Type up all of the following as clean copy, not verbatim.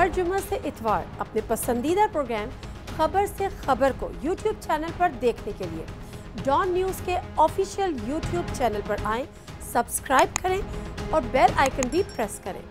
हर जुम्मे से इतवार अपने पसंदीदा प्रोग्राम खबर से खबर को यूट्यूब चैनल पर देखने के लिए डॉन न्यूज़ के ऑफिशियल यूट्यूब चैनल पर आएं, सब्सक्राइब करें और बेल आइकन भी प्रेस करें।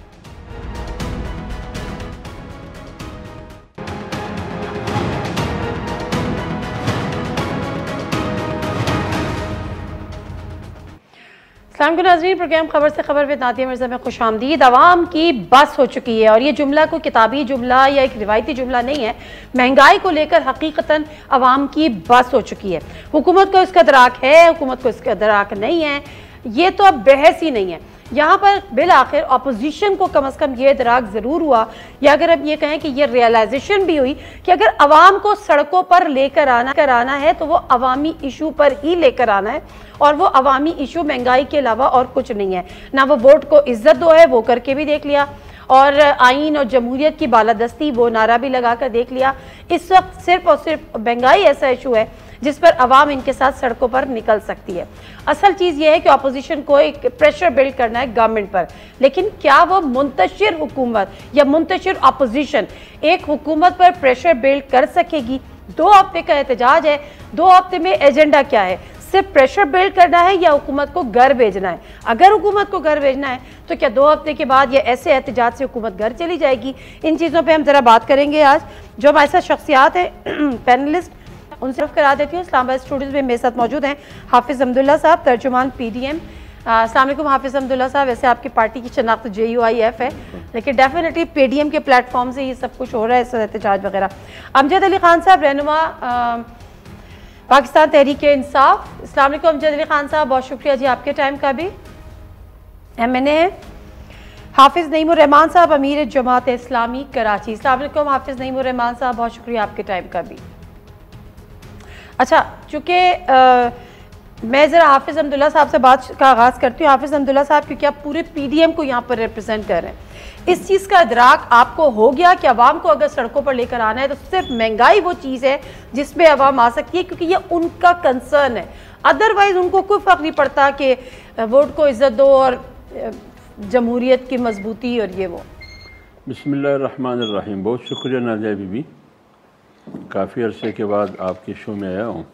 नाज़रीन, प्रोग्राम खबर से खबर विद नादिया मिर्ज़ा में खुश आमदीद। आवाम की बस हो चुकी है और ये जुमला कोई किताबी जुमला या एक रिवायती जुमला नहीं है। महंगाई को लेकर हकीकतन आवाम की बस हो चुकी है। हुकूमत को इसका इदराक है, हुकूमत को इसका इदराक नहीं है, ये तो अब बहस ही नहीं है। यहाँ पर बिल आखिर अपोजिशन को कम अज़ कम ये इदराक ज़रूर हुआ, या अगर अब ये कहें कि ये रियलाइजेशन भी हुई कि अगर आवाम को सड़कों पर लेकर आना है तो वो अवामी इशू पर ही लेकर आना है, और वो अवामी इशू महंगाई के अलावा और कुछ नहीं है। ना वो वोट को इज्जत दो है, वो करके भी देख लिया, और आइन और जमहूरियत की बालादस्ती वो नारा भी लगा कर देख लिया। इस वक्त सिर्फ और सिर्फ महंगाई ऐसा इशू है जिस पर अवाम इनके साथ सड़कों पर निकल सकती है। असल चीज़ ये है कि अपोजिशन को एक प्रेशर बिल्ड करना है गवर्नमेंट पर, लेकिन क्या वो मुंतशिर हुकूमत या मुंतशिर अपोजिशन एक हुकूमत पर प्रेशर बिल्ड कर सकेगी? 2 हफ्ते का एहतजाज है, 2 हफ्ते में एजेंडा क्या है? सिर्फ प्रेशर बिल्ड करना है या हुकूमत को घर भेजना है? अगर हुकूमत को घर भेजना है तो क्या 2 हफ्ते के बाद या ऐसे एहतजाज से हुकूमत घर चली जाएगी? इन चीज़ों पे हम ज़रा बात करेंगे आज। जो हमारे साथ शख्सियात हैं पैनलिस्ट, उनसे सिर्फ करा देती हूँ। इस्लामाबाद स्टूडियोज़ में मेरे साथ मौजूद हैं हाफिज़ अब्दुल्ला साहब, तर्जुमान PDM। अस्सलाम वालेकुम हाफिज़ अब्दुल्ला साहब। वैसे आपकी पार्टी की शनाख्त JUIF है, लेकिन डेफिनेटली PDM के प्लेटफॉर्म से ये सब कुछ हो रहा है, एहतजाज वगैरह। अमजद अली खान साहब, रहनुमा पाकिस्तान तहरीक इंसाफ। अस्सलाम वालेकुम अमजद अली खान साहब, बहुत शुक्रिया जी आपके टाइम का भी। MNA है हाफिज़ नईमुर रहमान साहब, अमीर जमात इस्लामी कराची। अस्सलाम वालेकुम हाफिज़ नईमुर रहमान साहब, बहुत शुक्रिया आपके टाइम का भी। अच्छा, चूँकि मैं ज़रा हाफिज़ अब्दुल्ला साहब से बात का आगाज़ करती हूँ। हाफिज़ अब्दुल्ला साहब, क्योंकि आप पूरे PDM को यहाँ पर रिप्रेजेंट कर रहे हैं, इस चीज़ का इदराक आपको हो गया कि अवाम को अगर सड़कों पर लेकर आना है तो सिर्फ महंगाई वो चीज़ है जिसमें अवाम आ सकती है, क्योंकि ये उनका कंसर्न है। अदरवाइज़ उनको कोई फ़र्क नहीं पड़ता कि वोट को इज़्ज़त दो और जमहूरियत की मजबूती और ये वो। बिस्मिल्लाहिर्रहमानिर्रहीम। बहुत शुक्रिया नाज़िया बीबी, काफ़ी अरसे के बाद आपके शो में आया हूँ।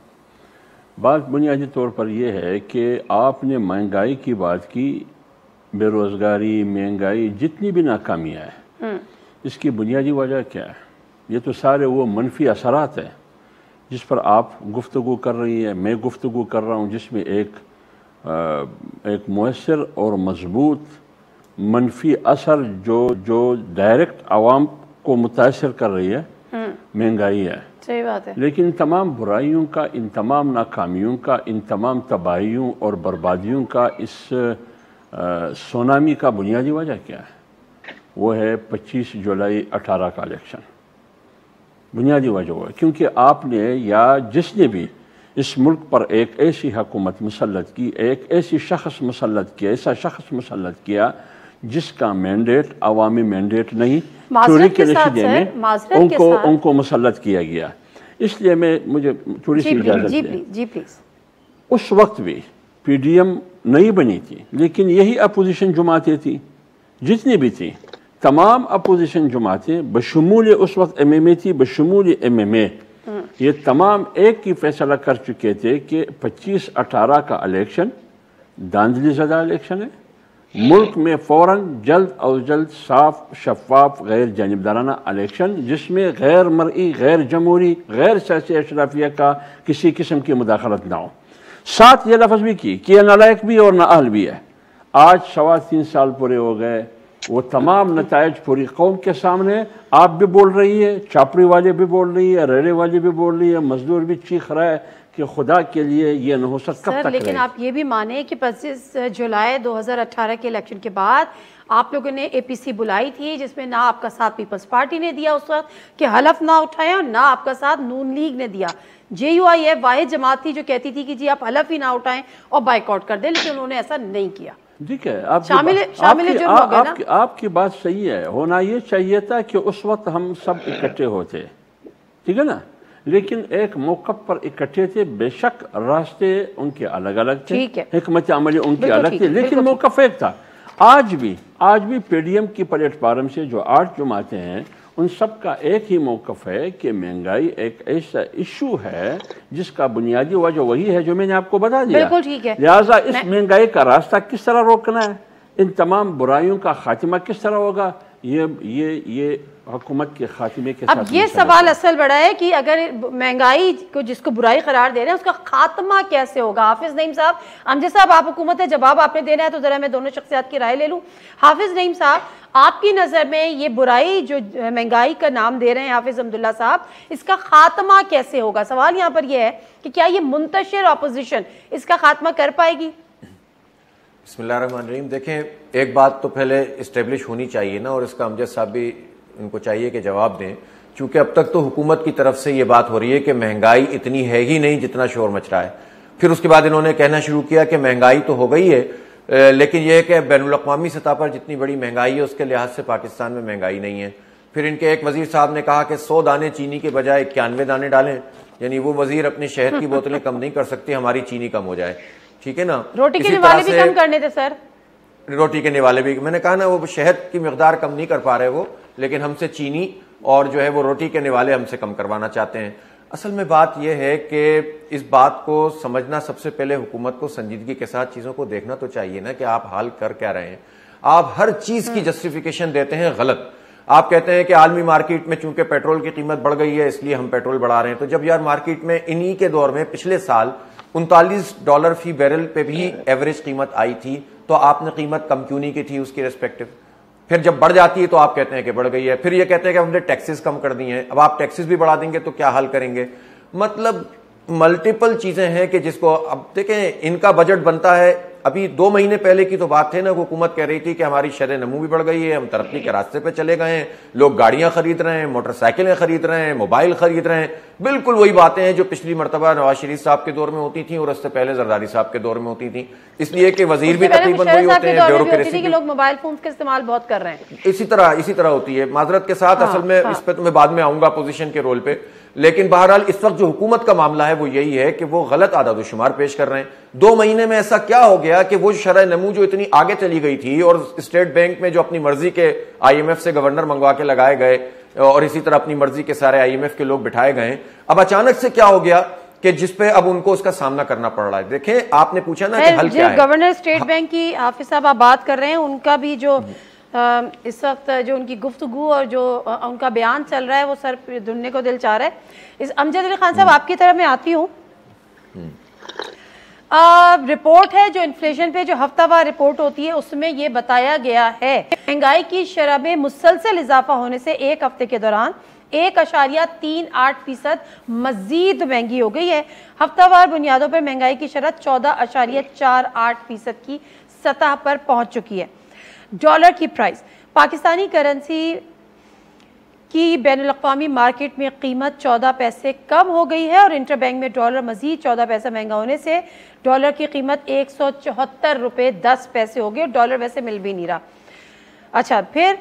बात बुनियादी तौर पर यह है कि आपने महंगाई की बात की, बेरोज़गारी, महंगाई, जितनी भी नाकामियाँ हैं, इसकी बुनियादी वजह क्या है? ये तो सारे वो मनफी असरात हैं जिस पर आप गुफ्तगू कर रही हैं, मैं गुफ्तगू कर रहा हूँ, जिसमें एक मुअस्सर और मजबूत मनफी असर जो डायरेक्ट आवाम को मुतासर कर रही है, महंगाई है। सही बात है। लेकिन इन तमाम बुराइयों का, इन तमाम नाकामियों का, इन तमाम तबाहियों और बर्बादियों का, इस सुनामी का बुनियादी वजह क्या है? वो है 25 जुलाई 18 का इलेक्शन। बुनियादी वजह वो है क्योंकि आपने या जिसने भी इस मुल्क पर एक ऐसी हुकूमत मुसल्लत की, एक ऐसी शख्स मुसल्लत किया, ऐसा शख्स मुसल्लत किया जिसका मैंडेट अवामी मैंडेट नहीं, चोरी के नतीजे में उनको मुसल्लत किया गया। इसलिए मुझे थोड़ी सी इजाज़त जी प्लीज़। उस वक्त भी PDM नहीं बनी थी, लेकिन यही अपोजिशन जमातें थी, जितनी भी थी, तमाम अपोजिशन जमातें बशमूल उस वक्त MMA थी, बशमूल MMA, ये तमाम एक ही फैसला कर चुके थे कि 25-18 का इलेक्शन धांधली ज़दा इलेक्शन है। मुल्क में फ़ौरन जल्द और जल्द साफ, शफाफ, गैर जानिबदाराना इलेक्शन, जिसमें गैर मरई, गैर जमहूरी, गैर सियासी अशराफिया का किसी किस्म की मुदाखलत ना हो। साथ ये लफ्ज़ भी की कि यह नालायक भी और नाअहल भी है। आज 3.25 साल पूरे हो गए, वो तमाम नताइज पूरी कौम के सामने। आप भी बोल रही है, छापरी वाले भी बोल रही है, रेड़े वाले भी बोल रही है, मजदूर भी चीख रहा है कि खुदा के लिए ये न हो सकता कब तक। लेकिन आप ये भी माने कि 25 जुलाई 2018 के इलेक्शन के बाद आप लोगों ने APC बुलाई थी, जिसमें ना आपका साथ पीपल्स पार्टी ने दिया उस वक्त कि हलफ ना उठाएं, और ना आपका साथ नून लीग ने दिया। JUIF वाहिद जमात थी जो कहती थी कि जी आप हलफ ही ना उठाएं और बाइकआउट कर दें, लेकिन उन्होंने ऐसा नहीं किया। ठीक है, आपकी बात सही है। होना ये चाहिए था कि उस वक्त हम सब इकट्ठे होते, ठीक है ना, लेकिन एक मौक़िफ़ पर इकट्ठे थे। बेशक रास्ते उनके अलग अलग थे, हिकमत अमली उनकी अलग थी, लेकिन मौक़िफ़ एक था। आज भी PDM की प्लेटफार्म से जो 8 जमातें हैं, उन सब का एक ही मौक़िफ़ है कि महंगाई एक ऐसा इशू है जिसका बुनियादी वजह वही है जो मैंने आपको बता दिया। बिल्कुल ठीक है। लिहाजा इस महंगाई का रास्ता किस तरह रोकना है, इन तमाम बुराइयों का खात्मा किस तरह होगा, ये हुकूमत के खात्मे के साथ। अब ये सवाल असल बड़ा है कि अगर महंगाई को जिसको बुराई करार दे रहे हैं उसका खात्मा कैसे होगा। हाफिज नईम साहब, अमजद साहब आप हुकूमत है, जवाब आपने देना है तो जरा मैं दोनों शख्सियात की राय ले लूं। हाफिज नईम साहब, आपकी नज़र में ये बुराई जो महंगाई का नाम दे रहे हैं हाफिज अब्दुल्ला साहब, इसका खात्मा कैसे होगा? सवाल यहाँ पर यह है कि क्या ये मुंतशिर अपोजिशन इसका खात्मा कर पाएगी? बिस्मिल्लाहिर्रहमानिर्रहीम। देखें, एक बात तो पहले इस्टेब्लिश होनी चाहिए ना, और इसका अमजद साहब भी उनको चाहिए कि जवाब दें, क्योंकि अब तक तो हुकूमत की तरफ से ये बात हो रही है कि महंगाई इतनी है ही नहीं जितना शोर मच रहा है। फिर उसके बाद इन्होंने कहना शुरू किया कि महंगाई तो हो गई है, लेकिन यह है कि बैनुल अक़वामी सतह पर जितनी बड़ी महंगाई है उसके लिहाज से पाकिस्तान में महंगाई नहीं है। फिर इनके एक वजीर साहब ने कहा कि 100 दाने चीनी के बजाय 91 दाने डालें, यानी वो वजीर अपनी शहद की बोतलें कम नहीं कर सकती, हमारी चीनी कम हो जाए। ठीक है ना, रोटी के निवाले भी कम करने थे सर। रोटी के निवाले भी, मैंने कहा ना, वो शहद की मिकदार कम नहीं कर पा रहे वो, लेकिन हमसे चीनी और जो है वो रोटी के निवाले हमसे कम करवाना चाहते हैं। असल में बात यह है कि इस बात को समझना, सबसे पहले हुकूमत को संजीदगी के साथ चीजों को देखना तो चाहिए ना कि आप हाल कर क्या रहे हैं। आप हर चीज की जस्टिफिकेशन देते हैं गलत। आप कहते हैं कि आलमी मार्केट में चूंकि पेट्रोल की कीमत बढ़ गई है इसलिए हम पेट्रोल बढ़ा रहे हैं, तो जब यार मार्केट में इन्हीं के दौर में पिछले साल $39 फी बैरल पे भी एवरेज कीमत आई थी, तो आपने कीमत कम क्यों नहीं की थी उसकी रेस्पेक्टिव? फिर जब बढ़ जाती है तो आप कहते हैं कि बढ़ गई है, फिर ये कहते हैं कि हमने टैक्सेस कम कर दी हैं। अब आप टैक्सेस भी बढ़ा देंगे तो क्या हल करेंगे? मतलब मल्टीपल चीजें हैं कि जिसको अब देखें, इनका बजट बनता है। अभी 2 महीने पहले की तो बात है ना, हुकूमत कह रही थी कि हमारी शरह नमू भी बढ़ गई है, हम तरक्की के रास्ते पे चले गए हैं, लोग गाड़ियां खरीद रहे हैं, मोटरसाइकिलें खरीद रहे हैं, मोबाइल खरीद रहे हैं। बिल्कुल वही बातें हैं जो पिछली मरतबा नवाज शरीफ साहब के दौर में होती थी और उससे पहले जरदारी साहब के दौर में होती थी। इसलिए कि वजीर भी तकरीबन वही होते हैं, ब्यूरोक्रेसी लोग मोबाइल फोन का इस्तेमाल बहुत कर रहे हैं। इसी तरह होती है। माजरत के साथ असल में इस पे तो मैं बाद में आऊंगा अपोजिशन के रोल पे, लेकिन बहरहाल इस वक्त जो हुकूमत का मामला है वो यही है कि वो गलत आदाद-ओ-शुमार पेश कर रहे हैं। 2 महीने में ऐसा क्या हो गया कि वो शरह नमू जो इतनी आगे चली गई थी और स्टेट बैंक में जो अपनी मर्जी के IMF से गवर्नर मंगवा के लगाए गए और इसी तरह अपनी मर्जी के सारे IMF के लोग बिठाए गए, अब अचानक से क्या हो गया कि जिसपे अब उनको उसका सामना करना पड़ रहा है। देखें, आपने पूछा ना कि हल क्या है। गवर्नर स्टेट बैंक की हाफिज साहब आप बात कर रहे हैं, उनका भी जो इस वक्त जो उनकी गुफ्तगू और जो उनका बयान चल रहा है वो सर ढूंढने को दिल चाह रहा है। इस अमजद अली खान साहब आपकी तरफ मैं आती हूँ। रिपोर्ट है जो इन्फ्लेशन पे जो हफ्तावार रिपोर्ट होती है उसमें ये बताया गया है महंगाई की शरह में मुसलसल इजाफा होने से एक हफ्ते के दौरान 1.38% मजीद महंगी हो गई है। हफ्तावार बुनियादों पर महंगाई की शरह 14.48% की सतह पर पहुंच चुकी है। डॉलर की प्राइस, पाकिस्तानी करेंसी की बैनुल-अक़वामी मार्केट में कीमत 14 पैसे कम हो गई है और इंटरबैंक में डॉलर मजीद 14 पैसे महंगा होने से डॉलर की कीमत 174 रुपये 10 पैसे हो गई और डॉलर वैसे मिल भी नहीं रहा। अच्छा, फिर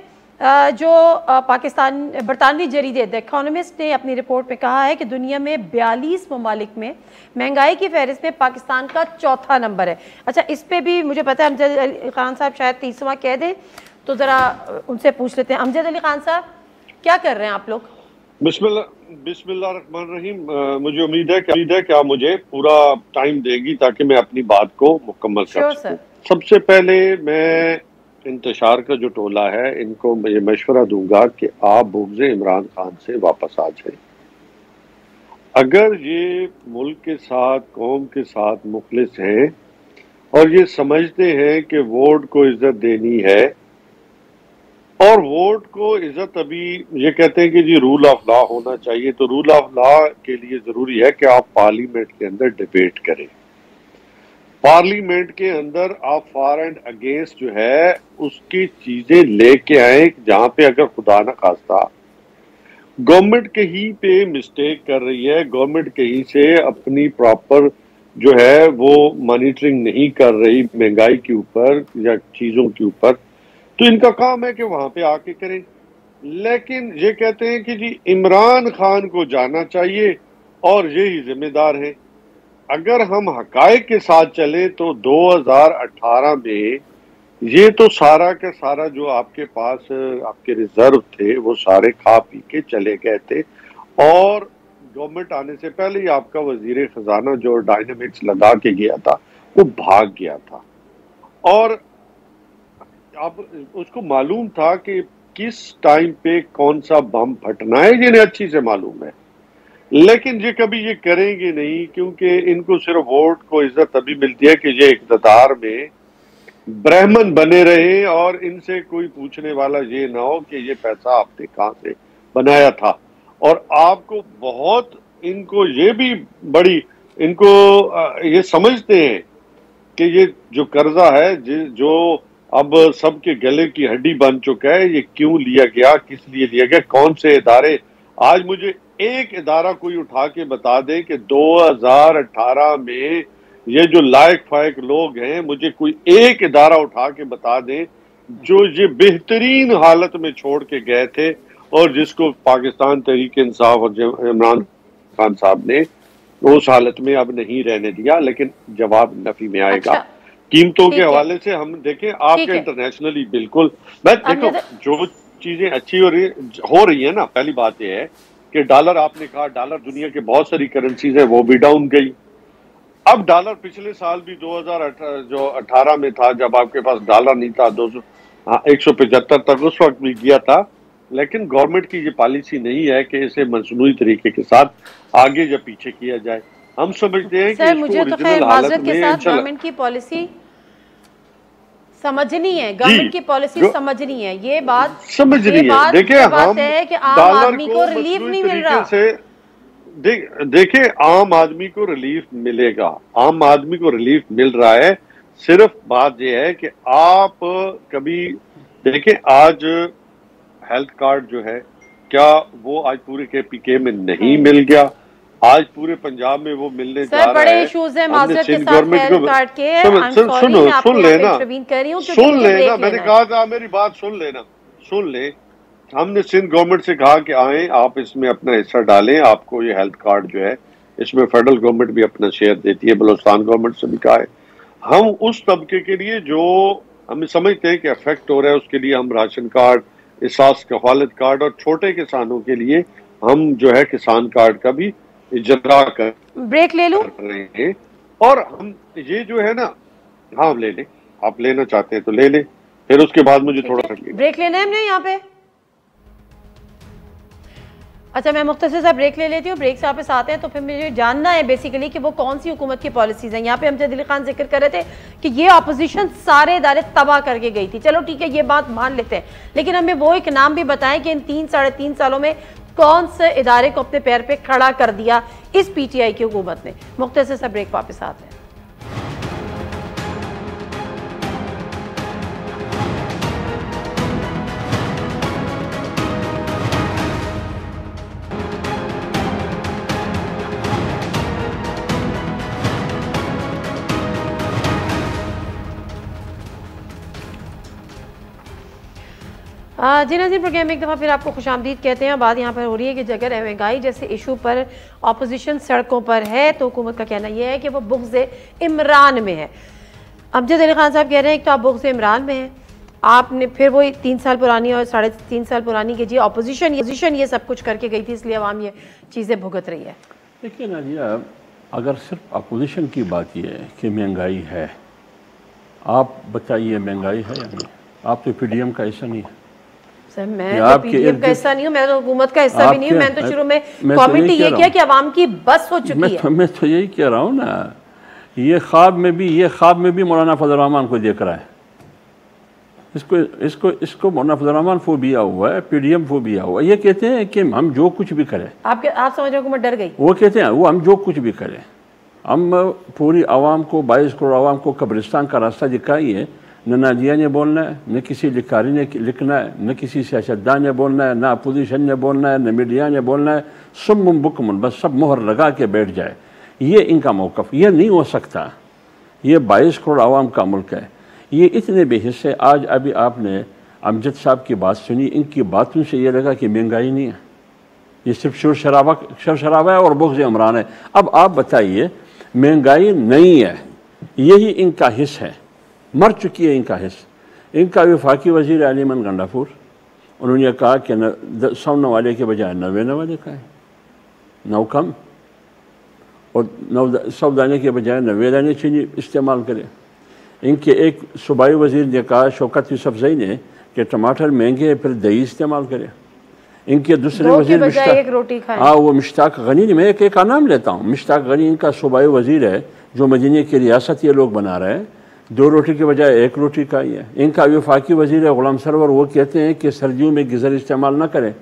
जो पाकिस्तान बरतानवी जरीदे द इकोनॉमिस्ट ने अपनी रिपोर्ट में कहा है कि दुनिया में 42 ममालिक में महंगाई की फहरिस्त में पाकिस्तान का 4था नंबर है। अच्छा, इस पे भी मुझे पता है अमजद अली खान साहब शायद 30वां कह दें, तो ज़रा उनसे पूछ लेते हैं। अमजद अली खान साहब, क्या कर रहे हैं आप लोग? बिस्मिल्लाहिर्रहमानिर्रहीम। मुझे उम्मीद है कि आप मुझे पूरा टाइम देगी ताकि मैं अपनी बात को मुकम्मल कर सकूं। सबसे पहले मैं इंतशार का जो टोला है इनको मैं मशवरा दूंगा कि आप बुग़्ज़ इमरान खान से वापस आ जाए। अगर ये मुल्क के साथ, कौम के साथ मुखलिस हैं और ये समझते हैं कि वोट को इज्जत देनी है, और वोट को इज्जत अभी ये कहते हैं कि जी रूल ऑफ लॉ होना चाहिए, तो रूल ऑफ लॉ के लिए जरूरी है कि आप पार्लियामेंट के अंदर डिबेट करें। पार्लियामेंट के अंदर आप फॉर एंड अगेंस्ट जो है उसकी चीजें लेके आए, जहां पे अगर खुदा न खास्ता गवर्नमेंट कहीं पे मिस्टेक कर रही है, गवर्नमेंट कहीं से अपनी प्रॉपर जो है वो मॉनिटरिंग नहीं कर रही महंगाई के ऊपर या चीजों के ऊपर, तो इनका काम है कि वहां पे आके करें। लेकिन ये कहते हैं कि जी इमरान खान को जाना चाहिए और यही जिम्मेदार है। अगर हम हकायक के साथ चले तो 2018 में ये तो सारा का सारा जो आपके पास आपके रिजर्व थे वो सारे खा पी के चले गए थे, और गवर्नमेंट आने से पहले ही आपका वजीर खजाना जो डायनामिक्स लगा के गया था वो भाग गया था, और आप उसको मालूम था कि किस टाइम पे कौन सा बम फटना है, जिन्हें अच्छी से मालूम है। लेकिन ये कभी ये करेंगे नहीं, क्योंकि इनको सिर्फ वोट को इज्जत तभी मिलती है कि ये इक़्तिदार में ब्राह्मण बने रहे और इनसे कोई पूछने वाला ये ना हो कि ये पैसा आपने कहां से बनाया था। और आपको बहुत इनको ये भी बड़ी इनको ये समझते हैं कि ये जो कर्जा है जो अब सबके गले की हड्डी बन चुका है, ये क्यों लिया गया, किस लिए लिया गया, कौन से इदारे। आज मुझे एक इदारा कोई उठा के बता दे कि 2018 में ये जो लायक फायक लोग हैं, मुझे कोई एक इदारा उठा के बता दें जो ये बेहतरीन हालत में छोड़ के गए थे और जिसको पाकिस्तान तहरीक इंसाफ और इमरान खान साहब ने उस हालत में अब नहीं रहने दिया। लेकिन जवाब नफी में आएगा। अच्छा, कीमतों के हवाले से हम देखें आपके इंटरनेशनली बिल्कुल, मैं देखो जो चीजें अच्छी हो रही है ना, पहली बात यह है कि डॉलर, आपने कहा डॉलर दुनिया के बहुत सारी करेंसीज है वो भी डाउन गई। अब डॉलर पिछले साल भी 2018 में था जब आपके पास डॉलर नहीं था, 175 तक उस वक्त भी गया था। लेकिन गवर्नमेंट की ये पॉलिसी नहीं है कि इसे मसनूई तरीके के साथ आगे या पीछे किया जाए। हम समझते हैं कि मुझे तो खैर माजरत के साथ गवर्नमेंट की पॉलिसी समझनी है, गवर्नमेंट की पॉलिसी समझनी है, ये बात समझनी है। देखिए हम है कि आम आदमी को रिलीफ नहीं मिल रहा। देखिए आम आदमी को रिलीफ मिलेगा, आम आदमी को रिलीफ मिल रहा है। सिर्फ बात यह है कि आप कभी देखें, आज हेल्थ कार्ड जो है क्या वो आज पूरे KPK में नहीं मिल गया? आज पूरे पंजाब में वो मिलने जा रहा है। बड़े इश्यूज हैं माजरत के साथ हेल्थ कार्ड के। सुन लेना, मैंने कहा था मेरी बात सुन ले। हमने सिंध गवर्नमेंट से कहा कि आए आप इसमें अपना हिस्सा डालें, आपको ये हेल्थ कार्ड जो है इसमें फेडरल गवर्नमेंट भी अपना शेयर देती है, बलूचिस्तान गवर्नमेंट से भी कहा है। हम उस तबके के लिए जो हमें समझते हैं कि अफेक्ट हो रहा है उसके लिए हम राशन कार्ड, एहसास कफालत कार्ड और छोटे किसानों के लिए हम जो है किसान कार्ड का भी इजरा कर ब्रेक ले लूं रहे हैं। और हम ये जो है ना, हाँ ले ले, आप लेना चाहते हैं तो ले ले, फिर उसके बाद मुझे थोड़ा सा ब्रेक लेना है हमने यहाँ पे। अच्छा, मैं मुख्तसर सा ब्रेक ले लेती हूँ, ब्रेक से वापस आते हैं तो फिर मुझे जानना है बेसिकली कि वो कौन सी हुकूमत की पॉलिसीज हैं। यहाँ पे हमजद अली खान जिक्र कर रहे थे कि ये अपोजिशन सारे इदारे तबाह करके गई थी। चलो ठीक है, ये बात मान लेते हैं, लेकिन हमें वो एक नाम भी बताएं कि इन 3-3.5 सालों में कौन से इदारे को अपने पैर पे खड़ा कर दिया इस PTI की हुकूमत ने। मुख्तसर सा ब्रेक, वापस आते हैं। जी नाज़रीन, प्रोग्राम में एक दफ़ा फिर आपको खुशामदीद कहते हैं। बात यहाँ पर हो रही है कि अगर महंगाई जैसे इशू पर अपोजिशन सड़कों पर है तो हुकूमत का कहना यह है कि वो बुग़्ज़ इमरान में है। अमजद अली खान साहब कह रहे हैं कि तो आप बुग़्ज़ इमरान में हैं, आपने फिर वही 3 साल पुरानी और 3.5 साल पुरानी की जी अपोजिशन ये सब कुछ करके गई थी, इसलिए अवाम ये चीज़ें भुगत रही है। देखिए नाजिया, अगर सिर्फ अपोजिशन की बात यह है कि महंगाई है, आप बताइए महंगाई है या नहीं? आप तो PDM का हिस्सा नहीं है। मैं तो PDM का हिस्सा नहीं हूँ, मैं तो हुकूमत का हिस्सा भी नहीं हूँ। मैं तो शुरू में कमेंट ये किया कि अवाम की बस हो चुकी है। मैं तो यही कह रहा हूँ ना, ये ख्वाब में भी मौलाना फजल रहमान को देख रहा है। इसको मौलाना फजल रहमान फोबिया हुआ है, PDM फोबिया हुआ है। ये कहते हैं कि हम जो कुछ भी करें, आप समझ रहे हो मैं डर गई। वो कहते हैं वो हम जो कुछ भी करें, हम पूरी आवाम को 22 करोड़ आवाम को कब्रिस्तान का रास्ता दिखाइए। न नाजिया ने बोलना है, न किसी लिखारी ने लिखना है, न किसी सियासतदान ने बोलना है, न अपोजिशन ने बोलना है, न मीडिया ने बोलना है। सुम्मुम बुकमुन, बस सब मोहर लगा के बैठ जाए। ये इनका मौक़िफ़, ये नहीं हो सकता। ये 22 करोड़ आवाम का मुल्क है, ये इतने बेहिस्से। आज अभी आपने अमजद साहब की बात सुनी, इनकी बातों से ये लगा कि महंगाई नहीं है, ये सिर्फ शोर शराबा है और बुग़्ज़ इमरान है। अब आप बताइए, महंगाई नहीं है, यही इनका हिस्सा है, मर चुकी है इनका हिस्सा। इनका वफाकी वज़ीर अलीमन गंडापुर, उन्होंने कहा कि 100 नवाले के बजाय 90 नवाले का है, 9 कम, और 100 दाने के बजाय 90 दाने चीनी इस्तेमाल करें। इनके एक सूबाई वज़ीर ने कहा, शौकत यूसुफज़ई ने, कि टमाटर महंगे हैं, फिर दही इस्तेमाल करें। इनके दूसरे वज़ीर वो मुश्ताक गनी ने, मैं एक का नाम लेता हूँ, मुश्ताक गनी इनका सूबाई वज़ीर है, जो मदीने की रियासत ये लोग बना रहे हैं, 2 रोटी के बजाय 1 रोटी का ही है। इनका वफाकी वज़ीर है गुलाम सरवर, वो कहते हैं कि सर्दियों में गीज़र इस्तेमाल ना करें,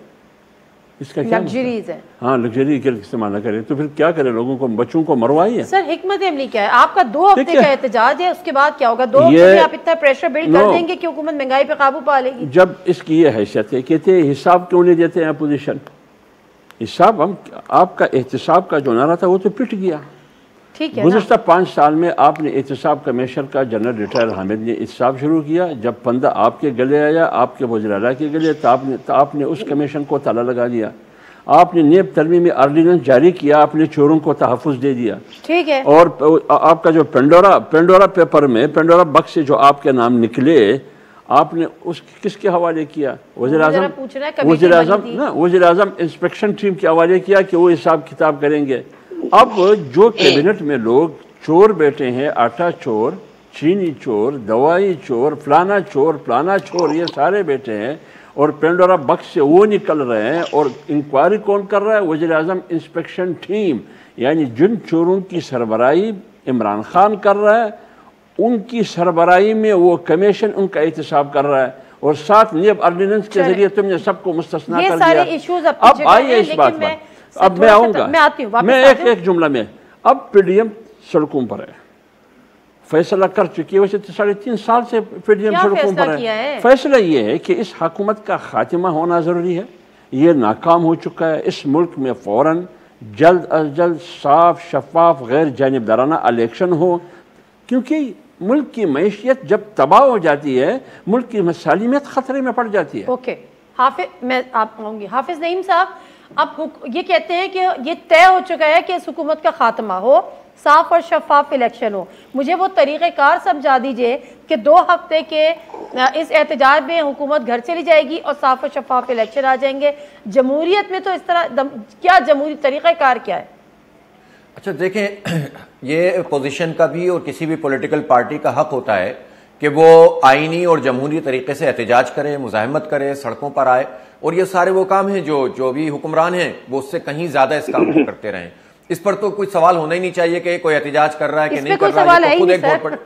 इसका क्या लग्जरीज है। हाँ, लग्जरी के इस्तेमाल ना करें, तो फिर क्या करें, लोगों को, बच्चों को मरवाइए। सर हिकमत अमली क्या है? आपका 2 हफ्ते का एहतजाज है, उसके बाद क्या होगा? 2 हफ्ते में आप इतना प्रेशर बिल्ड कर देंगे कि हुकूमत महंगाई पे काबू पा लेगी? जब इसकी ये हैसियत है, कहते हैं हिसाब क्यों नहीं देते हैं अपोजिशन, हिसाब हम, आपका एहतसाब का जो नारा था वो तो पिट गया। ठीक है, गुज़श्ता 5 साल में आपने एहतसाब कमीशन का जनरल रिटायर हामिद ने एहतसाब शुरू किया, जब फंदा आपके गले आया, आपके वज़ीर आला के गले, तो आपने उस कमीशन को ताला लगा दिया। आपने नेब तरमीम में ऑर्डिनेंस जारी किया, आपने चोरों को तहफ़्फ़ुज़ दे दिया। ठीक है, और आपका जो पेंडोरा पेपर में, पेंडोरा बक्स से जो आपके नाम निकले, आपने उस किसके हवाले किया? वज़ीर आज़म इंस्पेक्शन टीम के हवाले किया कि वो हिसाब किताब करेंगे। अब जो कैबिनेट में लोग चोर बैठे हैं, आटा चोर, चीनी चोर, दवाई चोर, फलाना चोर, ये सारे बैठे हैं, और पेंडोरा बक्स से वो निकल रहे हैं, और इंक्वायरी कौन कर रहा है? वज़ीर आज़म इंस्पेक्शन टीम, यानी जिन चोरों की सरबराही इमरान खान कर रहा है, उनकी सरबराही में वो कमीशन उनका एहतसाब कर रहा है, और साथ नेब ऑर्डिनेंस के जरिए तुमने सबको मुस्तस्ना कर दिया। अब आइए इस बात पर, अब मैं आऊँगा, मैं एक जुमला में, अब पीडीएम सड़कों पर है, फैसला कर चुकी है, वैसे तो 3.5 साल से पीडीएम सड़कों पर है। फैसला ये है कि इस हुकूमत का खात्मा होना ज़रूरी है, ये नाकाम हो चुका है। इस मुल्क में फ़ौरन जल्द अज जल्द साफ, शफाफ, गैर जानिबदाराना इलेक्शन हो, क्योंकि मुल्क की मैशियत जब तबाह हो जाती है, मुल्क की सालिमियत खतरे में पड़ जाती है। ओके, मैं आप आऊँगी। हाफिज नईम साहब, अब ये कहते हैं कि ये तय हो चुका है कि इस हुकूमत का खात्मा हो, साफ और शफाफ इलेक्शन हो। मुझे वो तरीक़ेकार समझा दीजिए कि 2 हफ्ते के इस एहतजाज में हुकूमत घर चली जाएगी और साफ और शफाफ इलेक्शन आ जाएंगे। जमहूरियत में तो इस तरह क्या जमहूरी तरीक़ेकार क्या है? अच्छा देखें, ये पोजीशन का भी और किसी भी पॉलिटिकल पार्टी का हक होता है कि वो आईनी और जमहूरी तरीके से एहतजाज करे, मुज़ाहमत करे, सड़कों पर आए, और ये सारे वो काम हैं जो भी हुक्मरान हैं वो उससे कहीं ज्यादा इस काम को करते रहें। इस पर तो कोई सवाल होना ही नहीं चाहिए कि कोई एहतजाज कर रहा है कि नहीं कर रहा है, खुद एक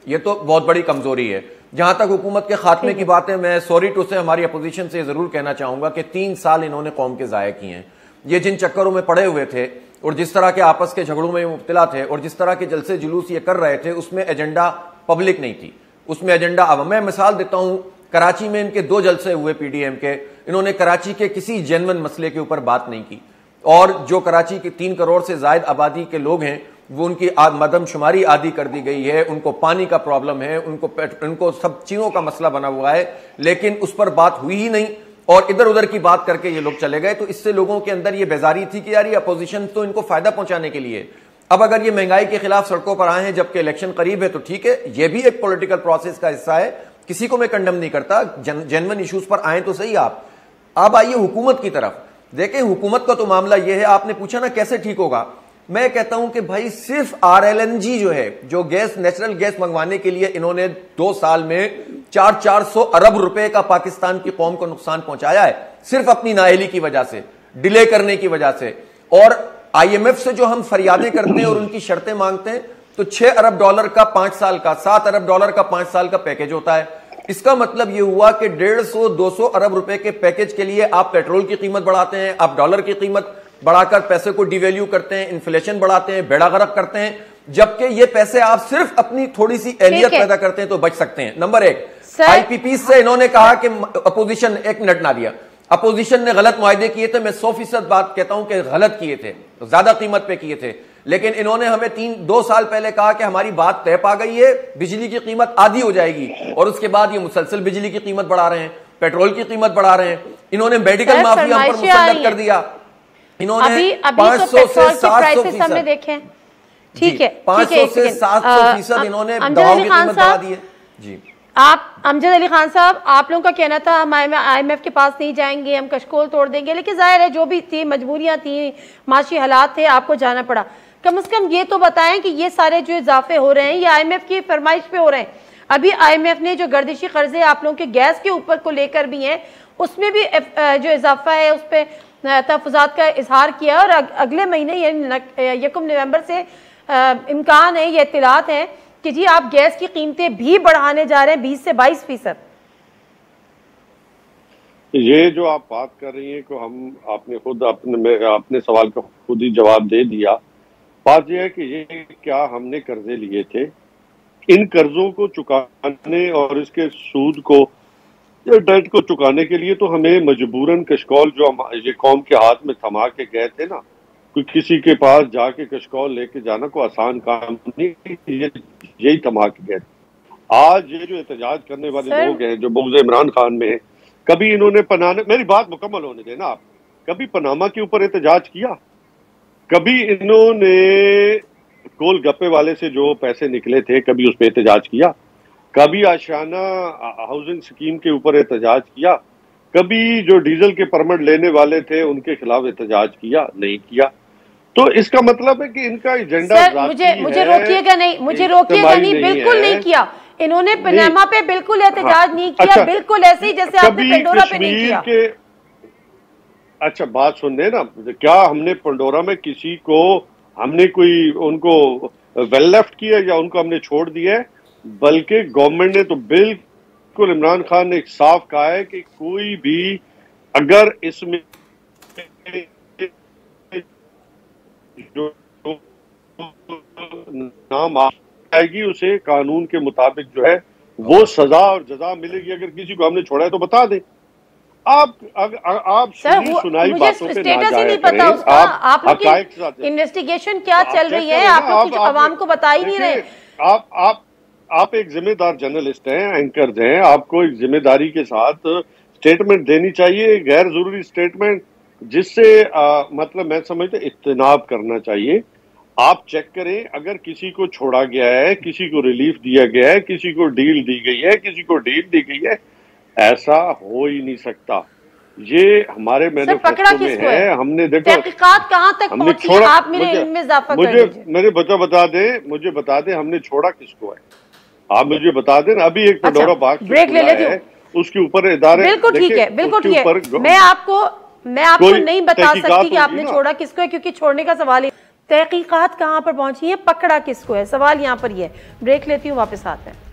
ये तो बहुत बड़ी कमजोरी है। जहां तक हुकूमत के खात्मे की बात है, मैं सॉरी टू से हमारी अपोजिशन से जरूर कहना चाहूंगा कि 3 साल इन्होंने कौम के जाया किए हैं। ये जिन चक्करों में पड़े हुए थे और जिस तरह के आपस के झगड़ों में मुब्तला थे और जिस तरह के जलसे जुलूस ये कर रहे थे, उसमें एजेंडा पब्लिक नहीं थी, उसमें एजेंडा अब। मैं मिसाल देता हूं, कराची में इनके 2 जलसे हुए पीडीएम के, इन्होंने कराची के किसी जेन्युइन मसले के ऊपर बात नहीं की, और जो कराची की 3 करोड़ से ज्यादा आबादी के लोग हैं वो उनकी मदमशुमारी आदी कर दी गई है, उनको पानी का प्रॉब्लम है, उनको सब चीजों का मसला बना हुआ है, लेकिन उस पर बात हुई ही नहीं और इधर उधर की बात करके ये लोग चले गए। तो इससे लोगों के अंदर ये बेजारी थी कि यार ये अपोजिशन तो इनको फायदा पहुंचाने के लिए। अब अगर ये महंगाई के खिलाफ सड़कों पर आए हैं जबकि इलेक्शन करीब है तो ठीक है, ये भी एक पॉलिटिकल प्रोसेस का हिस्सा है, किसी को मैं कंडेम नहीं करता, जेन्युइन इश्यूज पर आए तो सही आप। अब आइए हुकूमत की तरफ। देखें, हुकूमत का तो मामला यह है, आपने पूछा ना कैसे ठीक होगा, मैं कहता हूं कि भाई सिर्फ आरएलएनजी जो है, जो गैस, नेचुरल गैस मंगवाने के लिए इन्होंने 2 साल में 400 अरब रुपए का पाकिस्तान की कौम को नुकसान पहुंचाया है, सिर्फ अपनी नाअहली की वजह से, डिले करने की वजह से। और आईएमएफ से जो हम फरियादें करते हैं और उनकी शर्तें मांगते हैं, तो $6 अरब का 5 साल का, $7 अरब का 5 साल का पैकेज होता है। इसका मतलब यह हुआ कि 150-200 अरब रुपए के पैकेज के लिए आप पेट्रोल की कीमत बढ़ाते हैं, आप डॉलर की कीमत बढ़ाकर पैसे को डिवैल्यू करते हैं, इन्फ्लेशन बढ़ाते हैं, बेड़ा गर्क करते हैं, जबकि ये पैसे आप सिर्फ अपनी थोड़ी सी एहलियत पैदा करते हैं तो बच सकते हैं। नंबर 1, आईपीपी से इन्होंने कहा कि अपोजिशन, 1 मिनट ना दिया, अपोजिशन ने गलत मुआहदे किए थे, मैं 100% बात कहता हूं कि गलत किए थे, ज्यादा कीमत पे किए थे, लेकिन इन्होंने हमें 2 साल पहले कहा कि हमारी बात तय पा गई है, बिजली की कीमत आधी हो जाएगी, और उसके बाद ये मुसलसल बिजली की कीमत बढ़ा रहे हैं, पेट्रोल की कीमत बढ़ा रहे हैं, इन्होंने मेडिकल माफिया पर मुसल्लत कर दिया, इन्होंने 500 से 700% देखें, ठीक है, 500 से 700% इन्होंने दवाओं की कीमत बढ़ा दी है। जी आप अमजद अली खान साहब, आप लोगों का कहना था हम IMF के पास नहीं जाएंगे, हम कशकोल तोड़ देंगे, लेकिन जाहिर है जो भी थी मजबूरियां थी, माशी हालात थे, आपको जाना पड़ा। कम से कम ये तो बताएं कि ये सारे जो इजाफे हो रहे हैं ये IMF की फरमाइश पे हो रहे हैं। अभी IMF ने जो गर्दिशी कर्जे आप लोगों के गैस के ऊपर को लेकर भी हैं, उसमें भी जो इजाफा है उस पर तहफ़्फ़ुज़ात का इजहार किया, और अगले महीने यानी 1 नवंबर से इम्कान है, ये इत्तलात है कि जी आप गैस की कीमतें भी बढ़ाने जा रहे हैं 20 से 22%। ये जो आप बात कर रही हैं को हम आपने खुद अपने सवाल का खुद ही जवाब दे दिया। बात यह है कि ये क्या हमने कर्जे लिए थे, इन कर्जों को चुकाने और इसके सूद को, डेट को चुकाने के लिए तो हमें मजबूरन कशकौल जो हम ये कौम के हाथ में थमा के गए थे ना, कोई किसी के पास जाके कशकौल लेके जाना कोई आसान काम नहीं, यही थमा के गए। आज ये जो एहतजाज करने वाले लोग हैं जो बुग़्ज़ इमरान खान में है, कभी इन्होंने मेरी बात मुकम्मल होने देना आप, कभी पनामा के ऊपर एहतजाज किया? कभी इन्होंने गोलगप्पे वाले से जो पैसे निकले थे कभी उस पर एहतजाज किया? कभी आशियाना हाउसिंग स्कीम के ऊपर एहतजाज किया? कभी जो डीजल के परमिट लेने वाले थे उनके खिलाफ एहतजाज किया? नहीं किया। तो इसका मतलब है कि इनका एजेंडा मुझे रोकिएगा नहीं, मुझे रोकिएगा नहीं, बिल्कुल नहीं किया इन्होंने। पनामा पे बिल्कुल एहतजाज नहीं किया। अच्छा, बिल्कुल ऐसे ही जैसे आपने पेंडोरा पे नहीं किया। अच्छा बात सुनने ना, क्या हमने पेंडोरा में किसी को हमने कोई उनको वेल लेफ्ट किया या उनको हमने छोड़ दिया है? बल्कि गवर्नमेंट ने तो बिल्कुल इमरान खान ने साफ कहा है कि कोई भी अगर इसमें जो नाम आएगी उसे कानून के मुताबिक जो है वो सजा और जजा मिलेगी। अगर किसी को हमने छोड़ा है तो बता दें। आप सुनाई बातों पे ना जाया करें। आप लोग इन्वेस्टिगेशन क्या चल रही है, आप लोग कुछ आवाम को बता ही नहीं रहे। आप एक जिम्मेदार जर्नलिस्ट हैं, एंकर हैं, आपको एक जिम्मेदारी के साथ स्टेटमेंट देनी चाहिए, गैर जरूरी स्टेटमेंट जिससे मतलब मैं समझता इत्तेनाब करना चाहिए। आप चेक करें, अगर किसी को छोड़ा गया है, किसी को रिलीफ दिया गया है, किसी को डील दी गई है, किसी को डील दी गई है, ऐसा हो ही नहीं सकता। ये हमारे मैनिफेस्टो में है। हमने देखो तहकीकात कहां तक पहुंची है, आप मेरे इनमें इजाफा कर दीजिए। मुझे बता दे हमने छोड़ा किसको है, आप मुझे बता दें। अभी एक पेंडोरा बॉक्स ब्रेक ले लेती हूँ, उसके ऊपर इदारे बिल्कुल ठीक है, बिल्कुल ठीक है। मैं आपको नहीं बता सकती कि आपने छोड़ा किसको है, क्योंकि छोड़ने का सवाल ही। तहकीकात कहां पर पहुंची है, पकड़ा किसको है, सवाल यहाँ पर ये। ब्रेक लेती हूँ, वापस आते हैं।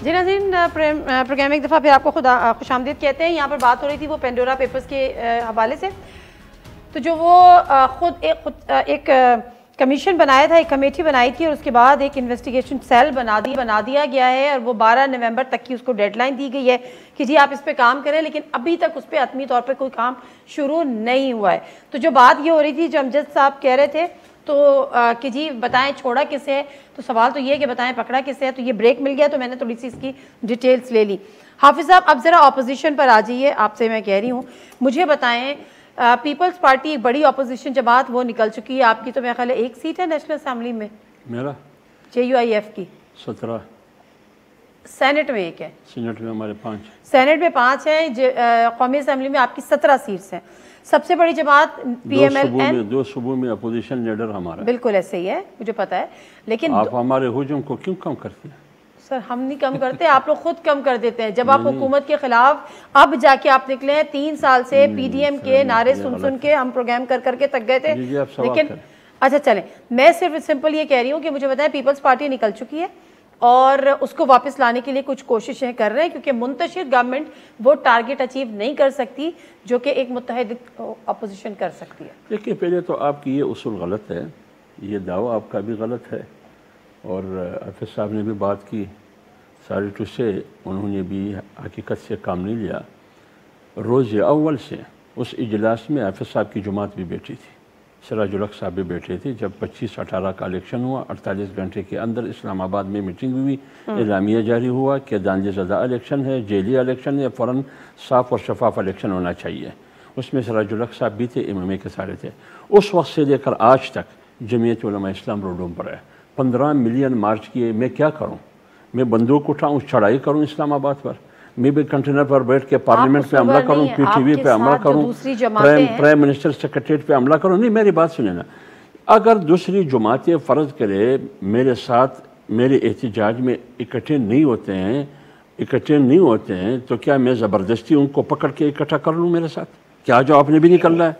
जी नाज़रीन, प्रोग्राम एक दफ़ा फिर आपको खुशामदीद कहते हैं। यहाँ पर बात हो रही थी वो पेंडोरा पेपर्स के हवाले से। तो जो वो खुद एक कमीशन बनाया था, एक कमेटी बनाई थी, और उसके बाद एक इन्वेस्टिगेशन सेल बना दिया गया है, और वो 12 नवंबर तक की उसको डेडलाइन दी गई है कि जी आप इस पर काम करें, लेकिन अभी तक उस पर हतमी तौर पर कोई काम शुरू नहीं हुआ है। तो जो बात ये हो रही थी, जो अमजद साहब कह रहे थे तो कि जी बताएं छोड़ा किसे है, तो सवाल तो ये है कि बताएं पकड़ा किसे है। तो ये ब्रेक मिल गया तो मैंने थोड़ी सी इसकी डिटेल्स ले ली। हाफिज साहब, अब ज़रा अपोजिशन पर आ जाइए, आपसे मैं कह रही हूँ, मुझे बताएं पीपल्स पार्टी एक बड़ी अपोजिशन जमात वो निकल चुकी है, आपकी तो मेरा ख्याल है एक सीट है नेशनल असम्बली में, मेरा JUIF की 17, सेनेट में एक है, सेनेट में हमारे 5, सेनेट में 5 हैं, कौमी असम्बली में आपकी 17 सीट्स हैं। सबसे बड़ी जमात PMLN, 2 सूबों में अपोजिशन लीडर हमारा। बिल्कुल ऐसे ही है, मुझे पता है, लेकिन आप हमारे हुजूम को क्यों कम करते हैं? सर हम नहीं कम करते, आप लोग खुद कम कर देते हैं। जब आप हुकूमत के खिलाफ अब जाके आप निकले हैं, 3 साल से PDM के नारे सुन के हम प्रोग्राम कर करके थक गए थे। लेकिन अच्छा चलें, मैं सिर्फ सिंपल ये कह रही हूँ कि मुझे बताएं पीपल्स पार्टी निकल चुकी है और उसको वापस लाने के लिए कुछ कोशिशें कर रहे हैं, क्योंकि मुंतशिर गवर्नमेंट वो टारगेट अचीव नहीं कर सकती जो कि एक मुत्तहिद अपोजिशन कर सकती है। देखिए, पहले तो आपकी ये उसूल गलत है, ये दावा आपका भी गलत है, और हाफिज साहब ने भी बात की, सारे टू से उन्होंने भी हकीकत से काम नहीं लिया। रोज़ अव्वल से उस इजलास में हाफिज साहब की जमात भी बैठी थी, सिराजुल हक साहब भी बैठे थे जब 25-18 का इलेक्शन हुआ। 48 घंटे के अंदर इस्लामाबाद में मीटिंग हुई, एलामिया जारी हुआ कि दानिशज़दा इलेक्शन है, जेली इलेक्शन है, फ़ौरन साफ़ और शफाफ इलेक्शन होना चाहिए। उसमें सिराजुल हक साहब भी थे, इमाम के सारे थे। उस वक्त से लेकर आज तक जमीयत उलमा इस्लाम रोडों पर है। 15 मिलियन मार्च किए। मैं क्या करूँ? मैं बंदूक उठाऊँ, चढ़ाई करूँ इस्लामाबाद पर? मैं भी कंटेनर पर बैठ के पार्लियामेंट पे हमला करूं, पीटीवी पे हमला करूं, प्राइम मिनिस्टर सेक्रेटरीट पे हमला करूं? नहीं, मेरी बात सुने ना। अगर दूसरी जमातें फ़र्ज करे मेरे साथ मेरे एहतजाज में इकट्ठे नहीं होते हैं तो क्या मैं ज़बरदस्ती उनको पकड़ के इकट्ठा कर लूँ मेरे साथ? क्या जो आपने भी नहीं करना है?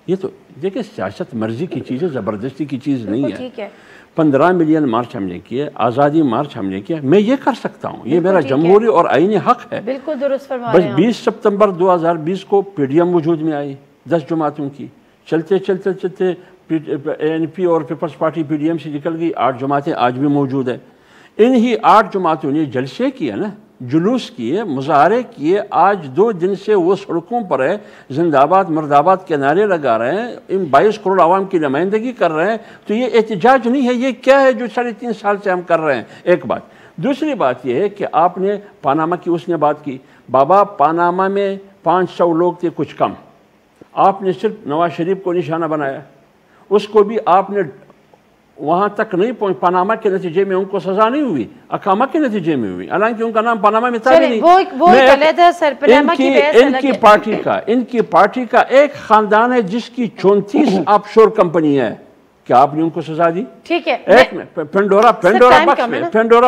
ये तो देखिए, सियासत मर्जी की चीज़ है, ज़बरदस्ती की चीज़ नहीं है। 15 मिलियन मार्च हमने किए, आज़ादी मार्च हमने किया, मैं ये कर सकता हूँ, ये मेरा जमहूरी और आईनी हक है। बिल्कुल दुरुस्त फरमा रहे हैं। बस 20 सितंबर 2020 को पीडीएम वजूद में आई 10 जमातों की। चलते एनपी और पीपल्स पार्टी पीडीएम से निकल गई। 8 जमातें आज भी मौजूद है। इन्हीं 8 जमातों ने जलसे किए ना, जुलूस किए, मुजाहरे किए। आज 2 दिन से वो सड़कों पर है, जिंदाबाद मुर्दाबाद के नारे लगा रहे हैं, इन 22 करोड़ आवाम की नुमाइंदगी कर रहे हैं। तो ये एहतजाज नहीं है, ये क्या है जो 3.5 साल से हम कर रहे हैं? एक बात। दूसरी बात यह है कि आपने पानामा की उसने बात की। बाबा, पानामा में 500 लोग थे, कुछ कम। आपने सिर्फ नवाज शरीफ को निशाना बनाया, उसको भी आपने वहां तक नहीं पहुंच। पनामा के नतीजे में उनको सजा नहीं हुई, अकामा के नतीजे में हुई, हालांकि उनका नाम पनामा में था नहीं। इनकी पार्टी का एक खानदान है जिसकी 34 ऑफशोर कंपनी है। क्या आपने उनको सजा दी? ठीक है। एक में पेंडोरा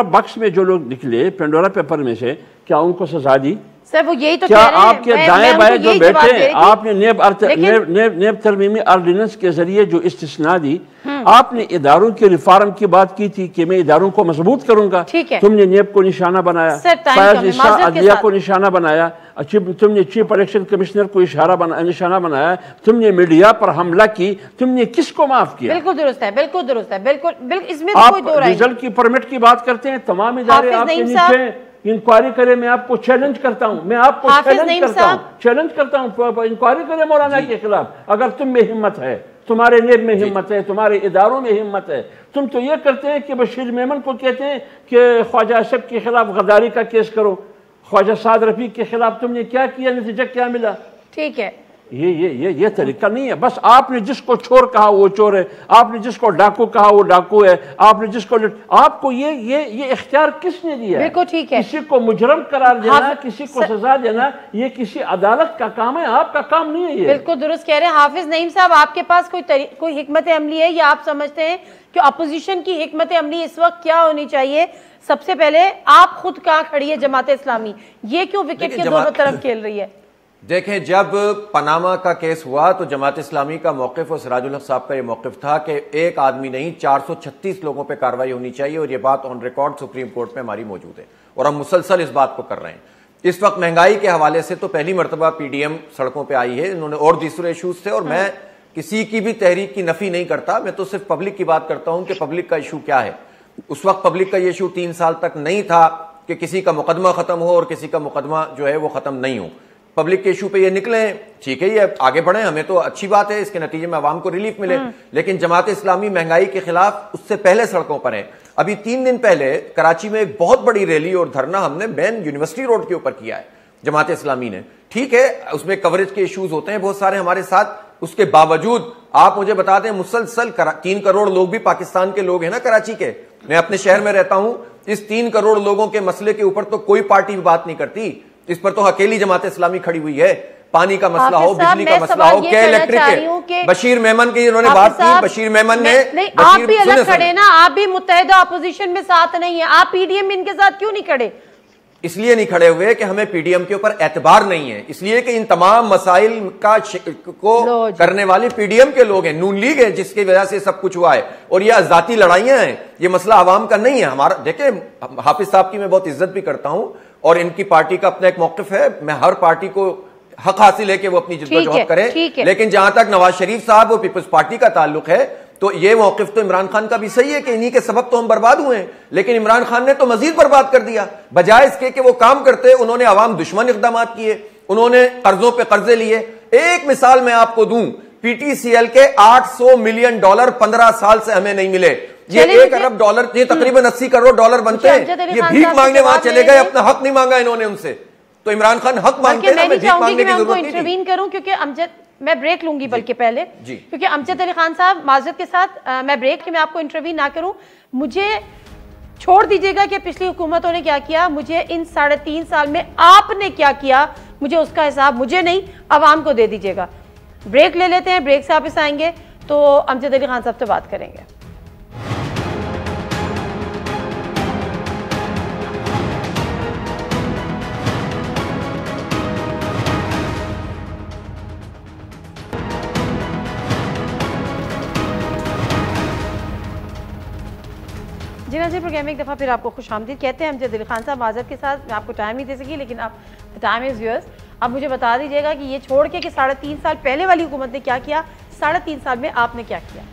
बक्स में जो लोग निकले पेंडोरा पेपर में से, क्या उनको सजा दी? सर वो यही तो क्या आपके दाएं बाएं जो बैठे, आपने नेब तरमीमी ऑर्डिनेंस के जरिए जो इस्तिस्ना दी, आपने इदारों के रिफॉर्म की बात की थी कि मैं इदारों को मजबूत करूंगा। तुमने नेब को निशाना बनाया, अदलिया को निशाना बनाया, तुमने चीफ इलेक्शन कमिश्नर को निशाना बनाया, तुमने मीडिया पर हमला की, तुमने किसको माफ किया? बिल्कुल दुरुस्त है, बिल्कुल दुरुस्त है, बिल्कुल इसमें कोई दो राय नहीं। रिजल्ट की परमिट की बात करते हैं, तमाम इदारे आपके नीचे इंक्वायरी करे। मैं आपको चैलेंज करता हूं, चैलेंज करता हूं, इंक्वायरी करे मौलाना के खिलाफ। अगर तुम में हिम्मत है, तुम्हारे नेब में हिम्मत है, तुम्हारे इदारों में हिम्मत है। तुम तो ये करते हैं कि बशीर मेमन को कहते हैं कि ख्वाजा अशरफ के खिलाफ गद्दारी का केस करो, ख्वाजा साद रफीक के खिलाफ तुमने क्या किया, नतीजा क्या मिला? ठीक है, ये तरीका नहीं है। बस आपने जिसको चोर कहा वो चोर है, आपने जिसको डाकू कहा वो डाकू है, आपने जिसको आपको ये इख्तियार किसने दिया? बिल्कुल ठीक है। किसी को मुजरम करार देना, किसी को सजा देना, ये किसी अदालत का काम है, आपका काम नहीं है ये। बिल्कुल दुरुस्त कह रहे हैं हाफिज नईम साहब। आपके पास कोई हिकमत अमली है या आप समझते हैं कि अपोजिशन की हिकमत अमली इस वक्त क्या होनी चाहिए? सबसे पहले आप खुद कहाँ खड़ी है जमात इस्लामी? ये क्यों विकेट के दोनों तरफ खेल रही है? देखें, जब पनामा का केस हुआ तो जमात इस्लामी का मौक़िफ़ और सिराजुल हक साहब का यह मौक़िफ़ था कि एक आदमी नहीं 436 लोगों पे कार्रवाई होनी चाहिए, और यह बात ऑन रिकॉर्ड सुप्रीम कोर्ट में हमारी मौजूद है और हम मुसलसल इस बात को कर रहे हैं। इस वक्त महंगाई के हवाले से तो पहली मरतबा पीडीएम सड़कों पर आई है, इन्होंने और दूसरे इशूज थे, और मैं किसी की भी तहरीक की नफी नहीं करता, मैं तो सिर्फ पब्लिक की बात करता हूं कि पब्लिक का इशू क्या है। उस वक्त पब्लिक का ये इशू 3 साल तक नहीं था कि किसी का मुकदमा खत्म हो और किसी का मुकदमा जो है वो खत्म नहीं हो। पब्लिक के इशू पे ये निकले, ठीक है, ये आगे बढ़े, हमें तो अच्छी बात है, इसके नतीजे में आवाम को रिलीफ मिले। लेकिन जमात इस्लामी महंगाई के खिलाफ उससे पहले सड़कों पर है। अभी 3 दिन पहले कराची में एक बहुत बड़ी रैली और धरना हमने मेन यूनिवर्सिटी रोड के ऊपर किया है जमात इस्लामी ने। ठीक है, उसमें कवरेज के इश्यूज होते हैं बहुत सारे हमारे साथ, उसके बावजूद आप मुझे बता दें, मुसलसल 3 करोड़ लोग भी पाकिस्तान के लोग हैं ना कराची के, मैं अपने शहर में रहता हूं। इस 3 करोड़ लोगों के मसले के ऊपर तो कोई पार्टी भी बात नहीं करती, इस पर तो अकेली जमात इस्लामी खड़ी हुई है। पानी का मसला हो, बिजली का मसला हो, क्या इलेक्ट्रिक है। बशीर मेमन की इन्होंने बात की, बशीर मेमन ने आप भी अलग खड़े ना, आप भी मुत्तहिदा अपोजिशन में साथ नहीं है, आप पीडीएम इनके साथ क्यों नहीं खड़े? इसलिए नहीं खड़े हुए कि हमें पीडीएम के ऊपर एतबार नहीं है, इसलिए कि इन तमाम मसाइल को करने वाले पीडीएम के लोग हैं, नून लीग है, जिसकी वजह से सब कुछ हुआ है। और ये आजादी लड़ाइयां हैं, ये मसला आवाम का नहीं है हमारा। देखिए, हाफिज साहब की मैं बहुत इज्जत भी करता हूं और इनकी पार्टी का अपना एक मौक़िफ़ है, मैं हर पार्टी को हक हासिल है कि वो अपनी जद्दोजहद करें, लेकिन जहां तक नवाज शरीफ साहब और पीपल्स पार्टी का ताल्लुक है तो ये मौक़िफ़ तो इमरान खान का भी सही है कि इन्हीं के सबब तो हम बर्बाद हुए हैं, लेकिन इमरान खान ने तो मजीद बर्बाद कर दिया। बजाय इसके कि वो काम करते, उन्होंने अवाम दुश्मन इक़दामात किए, उन्होंने कर्जों पे कर्जे लिए। एक मिसाल मैं आपको दूं, पीटीसीएल के $800 मिलियन 15 साल से हमें नहीं मिले। ये $1 अरब, ये तकरीबन $80 करोड़ बनते हैं। ये भीख मांगने वहां चले गए, अपना हक नहीं मांगा इन्होंने उनसे। तो इमरान खान हक मांगते हैं, मैं भीख मांगने की जरूरत नहीं थी। इंटरवीन करूं क्योंकि अमजद, मैं ब्रेक लूंगी बल्कि पहले, क्योंकि अमजद अली खान साहब माजरत के साथ मैं ब्रेक के मैं आपको इंटरवीन ना करूं, मुझे छोड़ दीजिएगा कि पिछली हुकूमतों ने क्या किया, मुझे इन 3.5 साल में आपने क्या किया, मुझे उसका हिसाब मुझे नहीं अवाम को दे दीजिएगा। ब्रेक ले लेते हैं, ब्रेक से वापस आएंगे तो अमजद अली खान साहब से बात करेंगे। जी नाज़रीन, प्रोग्राम में एक दफ़ा फिर आपको खुशामदीद कहते हैं। अमजद अली खान साहब माजरत के साथ मैं आपको टाइम नहीं दे सकी, लेकिन अब टाइम इज़ योर्स। अब मुझे बता दीजिएगा कि ये छोड़ के कि 3.5 साल पहले वाली हुकूमत ने क्या किया, 3.5 साल में आपने क्या किया?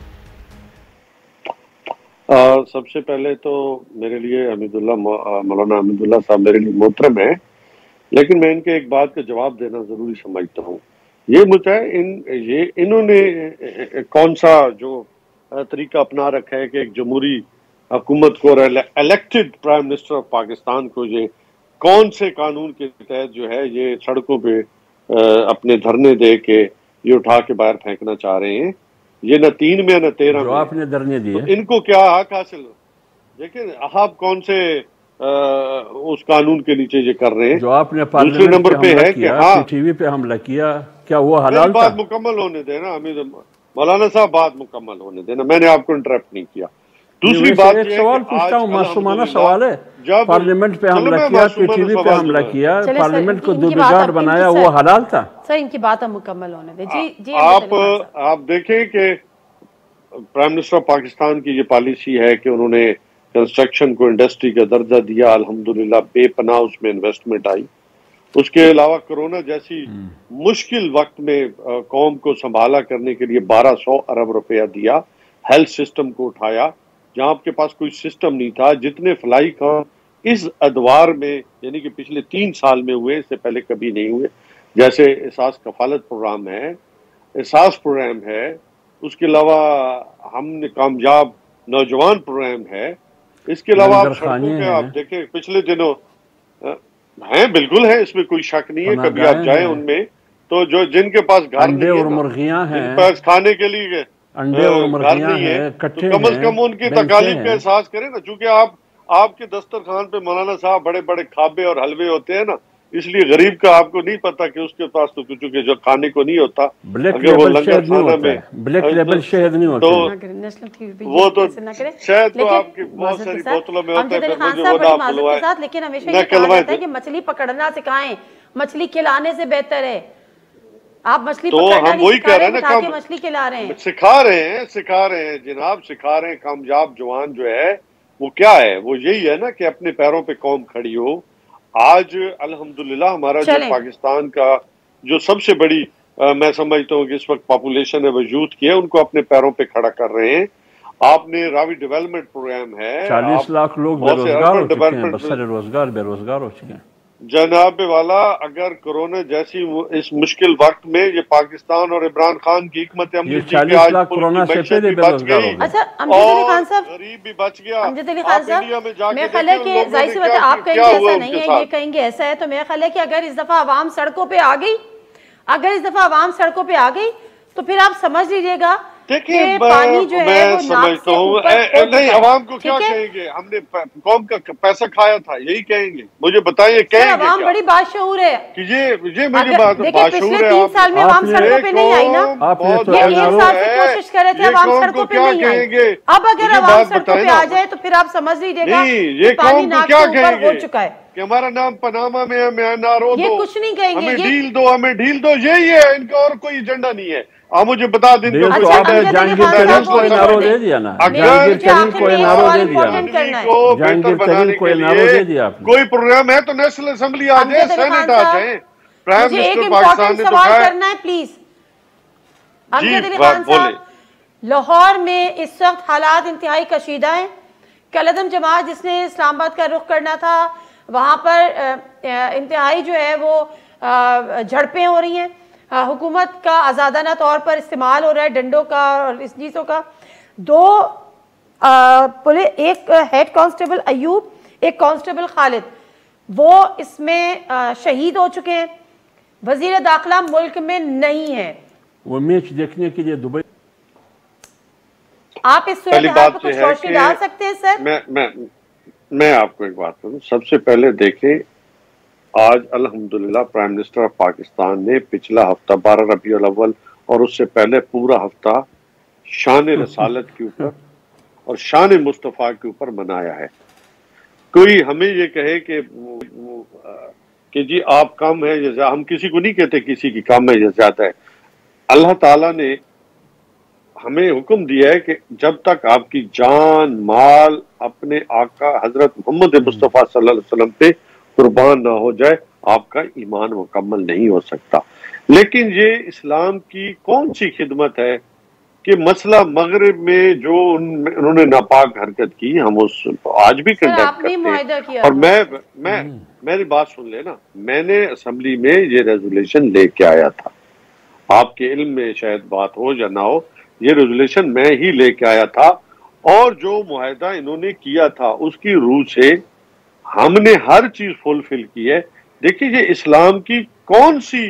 सबसे पहले तो मेरे लिए मौलाना हमीदुल्लाह साहब मेरे लिए मोहतरम है, लेकिन मैं इनके एक बात का जवाब देना जरूरी समझता हूँ। ये मुझे इन्होंने कौन सा जो तरीका अपना रखा है कि एक जमहूरी हुकूमत को और elected prime minister of Pakistan को ये कौन से कानून के तहत जो है ये सड़कों पे अपने धरने दे के ये उठा के बाहर फेंकना चाह रहे हैं। ये न 3 में न 13 में आपने धरने दिए, तो इनको क्या हक हासिल? देखिए आप कौन से उस कानून के नीचे ये कर रहे हैं जो आपने दूसरे नंबर पे है कि हाँ टीवी पे हमला किया, क्या वो हलाल था? बात मुकम्मल होने देना मौलाना साहब, बात मुकम्मल होने देना, मैंने आपको इंटरप्ट नहीं किया। दूसरी बात एक सवाल पूछता हूँ, मासूमाना सवाल है। पार्लियामेंट पे हमला किया, पीटीवी पे हमला किया, पार्लियामेंट को दुबिगाड़ बनाया, वो हलाल था? सर इनकी बात हम मुकम्मल होने दें। जी आप देखें कि प्राइम मिनिस्टर ऑफ पाकिस्तान की ये पॉलिसी है कि उन्होंने कंस्ट्रक्शन को इंडस्ट्री का दर्जा दिया, अल्हम्दुलिल्लाह बेपनाह उसमें इन्वेस्टमेंट आई। उसके अलावा कोरोना जैसी मुश्किल वक्त में कौम को संभाला करने के लिए 1200 अरब रुपया दिया, हेल्थ सिस्टम को उठाया जहां आपके पास कोई सिस्टम नहीं था। जितने फ्लाई काम इस अदवार में यानी कि पिछले 3 साल में हुए, इससे पहले कभी नहीं हुए। जैसे एहसास कफालत प्रोग्राम है, एहसास प्रोग्राम है, उसके अलावा हमने कामयाब नौजवान प्रोग्राम है, इसके अलावा आप सड़कों पे आप देखें पिछले दिनों हैं, बिल्कुल है, इसमें कोई शक नहीं है। कभी आप जाएं उनमें तो जो जिनके पास घर नहीं है, मुर्गियां हैं, पास खाने के लिए अंडे और मुर्गियां हैं, तो कम से कम उनकी तकालीफ का एहसास करें ना। चूंकि आपके दस्तरखान पे मौलाना साहब बड़े बड़े खाबे और हलवे होते हैं ना, इसलिए गरीब का आपको नहीं पता कि उसके पास तो कुछ जो खाने को नहीं होता, अगर वो लंगर खाना में ब्लैक लेबल शहद नहीं होता, तो वो तो शहद तो आपकी बहुत सारी बोतलों में होता है। लेकिन हमेशा ये कहा जाता है कि मछली पकड़ना सिखाएं, मछली खिलाने से बेहतर है। आप मछली तो हम वही कह रहे हैं ना, मछली खिला रहे हैं, सिखा रहे हैं जनाब, सिखा रहे हैं। कामयाब जवान जो है वो क्या है, वो यही है ना कि अपने पैरों पे कौम खड़ी हो। आज अल्हम्दुलिल्लाह हमारा जो पाकिस्तान का जो सबसे बड़ी मैं समझता हूँ कि इस वक्त पॉपुलेशन है वो यूथ की है, उनको अपने पैरों पे खड़ा कर रहे हैं। आपने रावी डेवलपमेंट प्रोग्राम है, 40 लाख लोग बेरोजगार हो चुके हैं, बेरोजगार हो चुके हैं। जनाब वाला, अगर कोरोना जैसी इस मुश्किल वक्त में ये पाकिस्तान और इमरान खान की हिकमत अमली जी के आज कोरोना से पहले बच गई। अच्छा अमजद अली खान साहब, गरीब भी बच गया। अमजद अली खान साहब, मैं ख्याल है कि जाहिर सी बात है आप कहेंगे ऐसा नहीं है, ये कहेंगे ऐसा है, तो मेरा ख्याल है कि अगर इस दफा आवाम सड़कों पे आ गई, तो फिर आप समझ लीजिएगा देखिए पानी जो है वो समझता हूँ नहीं, आवाम को क्या कहेंगे, हमने कौम का पैसा खाया था, यही कहेंगे। मुझे बताइए कहेंगे आवाम बड़ी बाशऊर है कि ये मेरी बात पिछले 3 साल में आवाम सड़कों पे नहीं आई ना, ये 1 साल से कोशिश कर रहे थे आवाम सड़कों पे नहीं आई। अब अगर आवाम सड़कों पे आ जाए तो फिर आप समझ लीजिएगा ये कौम को क्या कहेंगे हो चुका है कि हमारा नाम पनामा में है, म्यांमार ये कुछ नहीं कहेंगे, हमें ढील दो, यही है इनका, और कोई एजेंडा नहीं है। आप मुझे बता दें तो जहांगीर तरीन को नारो दे दिया ना, जहांगीर तरीन को नारो दे दिया, जहांगीर तरीन को नारो दे दिया। कोई प्रोग्राम है तो नेशनल असेंबली आ जाए, सेनेट आ जाए, प्राइम मिनिस्टर पाकिस्तान ने सवाल करना है प्लीज। अमजद अली खान साहब, लाहौर में इस वक्त हालात इंतहाई कशीदा हैं। कलअदम जमात जिसने इस्लामाबाद का रुख करना था, वहां पर इंतहाई जो है वो झड़पें हो रही हैं। हुकूमत का आज़ादाना तौर पर इस्तेमाल हो रहा है डंडों का और इस चीज़ों का। 2 एक हेड कांस्टेबल अयूब, एक कांस्टेबल खालिद, वो इसमें शहीद हो चुके हैं। वजीर दाखिला मुल्क में नहीं है। वो मैच देखने के लिए दुबई। आप इस सूरत हाल पर कुछ रोशनी डाल सकते हैं सर? मैं आपको एक बात करूं। सबसे पहले देखें, आज अल्हम्दुलिल्लाह प्राइम मिनिस्टर ऑफ पाकिस्तान ने पिछला हफ्ता 12 रबीउल अव्वल और उससे पहले पूरा हफ्ता शान रसालत के ऊपर और शान मुस्तफ़ा के ऊपर मनाया है। कोई हमें ये कहे कि जी आप कम है या हम किसी को नहीं कहते किसी की कम है या ज्यादा है। अल्लाह ताला ने हमें हुक्म दिया है कि जब तक आपकी जान माल अपने आका हजरत मोहम्मद मुस्तफ़ा सल्लल्लाहु अलैहि वसल्लम पे कुर्बान ना हो जाए, आपका ईमान मुकम्मल नहीं हो सकता। लेकिन ये इस्लाम की कौन सी खिदमत है कि मसला मगरिब में जो उन्होंने नापाक हरकत की, हम उस आज भी कंडक्ट करते हैं। और मेरी बात सुन लेना, मैंने असेंबली में ये रेजोल्यूशन लेके आया था। आपके इल्म में शायद बात हो या ना हो, ये रेजोल्यूशन मैं ही लेके आया था और जो मुआहदा इन्होंने किया था उसकी रूह से हमने हर चीज फुलफिल की है। देखिए ये इस्लाम की कौन सी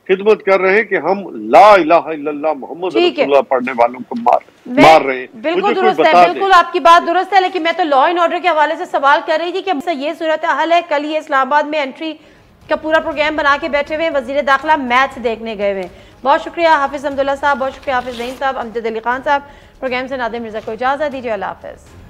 खिदमत कर रहे हैं कि हम ला इलाहा इल्लल्लाह मोहम्मद रसूलुल्लाह पढ़ने वालों को मार रहे हैं। बिल्कुल दुरुस्त है, बिल्कुल आपकी बात दुरुस्त है। लेकिन मैं तो लॉ एंड ऑर्डर के हवाले से सवाल कर रही थी कि ये सूरत हाल है। कल ये इस्लामाबाद में एंट्री का पूरा प्रोग्राम बना के बैठे हुए वजीर दाखिला मैच देखने गए हुए। बहुत शुक्रिया हाफिज अब्दुल्ला साहब, बहुत शुक्रिया हाफिज ज़हीन साहब, अमजद अली खान साहब। प्रोग्राम से नादिर मिर्जा को इजाज़त दीजिए। अल्लाह हाफिज।